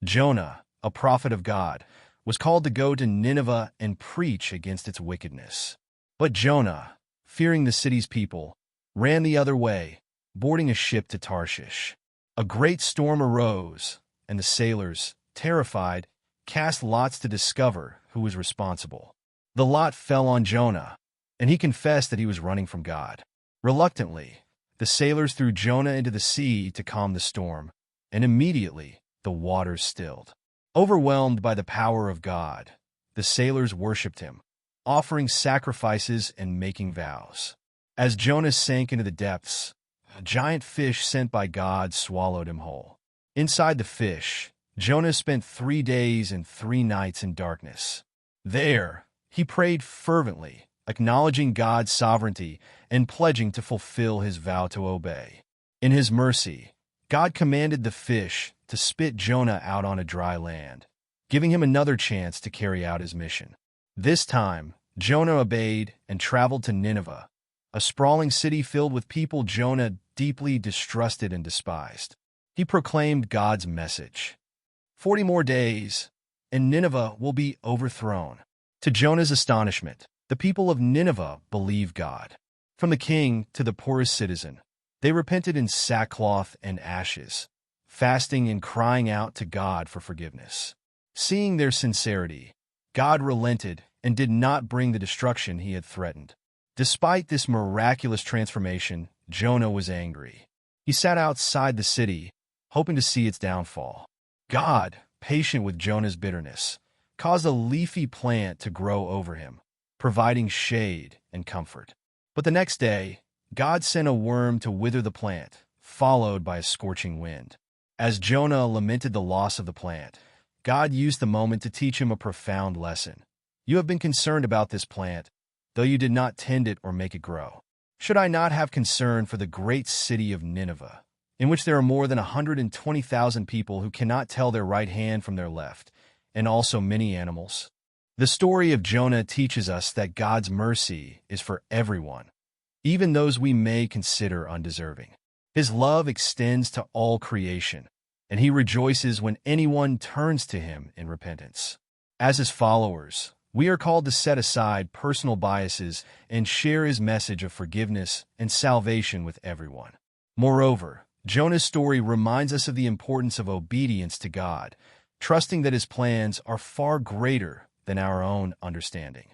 Jonah, a prophet of God, was called to go to Nineveh and preach against its wickedness. But Jonah, fearing the city's people, ran the other way, boarding a ship to Tarshish. A great storm arose, and the sailors, terrified, cast lots to discover who was responsible. The lot fell on Jonah, and he confessed that he was running from God. Reluctantly, the sailors threw Jonah into the sea to calm the storm, and immediately the waters stilled. Overwhelmed by the power of God, the sailors worshipped him, offering sacrifices and making vows. As Jonah sank into the depths, a giant fish sent by God swallowed him whole. Inside the fish, Jonah spent 3 days and 3 nights in darkness. There, he prayed fervently, acknowledging God's sovereignty and pledging to fulfill his vow to obey. In his mercy, God commanded the fish to spit Jonah out on a dry land, giving him another chance to carry out his mission. This time, Jonah obeyed and traveled to Nineveh, a sprawling city filled with people Jonah deeply distrusted and despised. He proclaimed God's message. 40 more days, and Nineveh will be overthrown. To Jonah's astonishment, the people of Nineveh believed God. From the king to the poorest citizen, they repented in sackcloth and ashes, fasting and crying out to God for forgiveness. Seeing their sincerity, God relented and did not bring the destruction he had threatened. Despite this miraculous transformation, Jonah was angry. He sat outside the city, hoping to see its downfall. God, patient with Jonah's bitterness, caused a leafy plant to grow over him, providing shade and comfort. But the next day, God sent a worm to wither the plant, followed by a scorching wind. As Jonah lamented the loss of the plant, God used the moment to teach him a profound lesson. You have been concerned about this plant, though you did not tend it or make it grow. Should I not have concern for the great city of Nineveh, in which there are more than 120,000 people who cannot tell their right hand from their left, and also many animals? The story of Jonah teaches us that God's mercy is for everyone, even those we may consider undeserving. His love extends to all creation, and he rejoices when anyone turns to him in repentance. As his followers, we are called to set aside personal biases and share his message of forgiveness and salvation with everyone. Moreover, Jonah's story reminds us of the importance of obedience to God, trusting that his plans are far greater than our own understanding.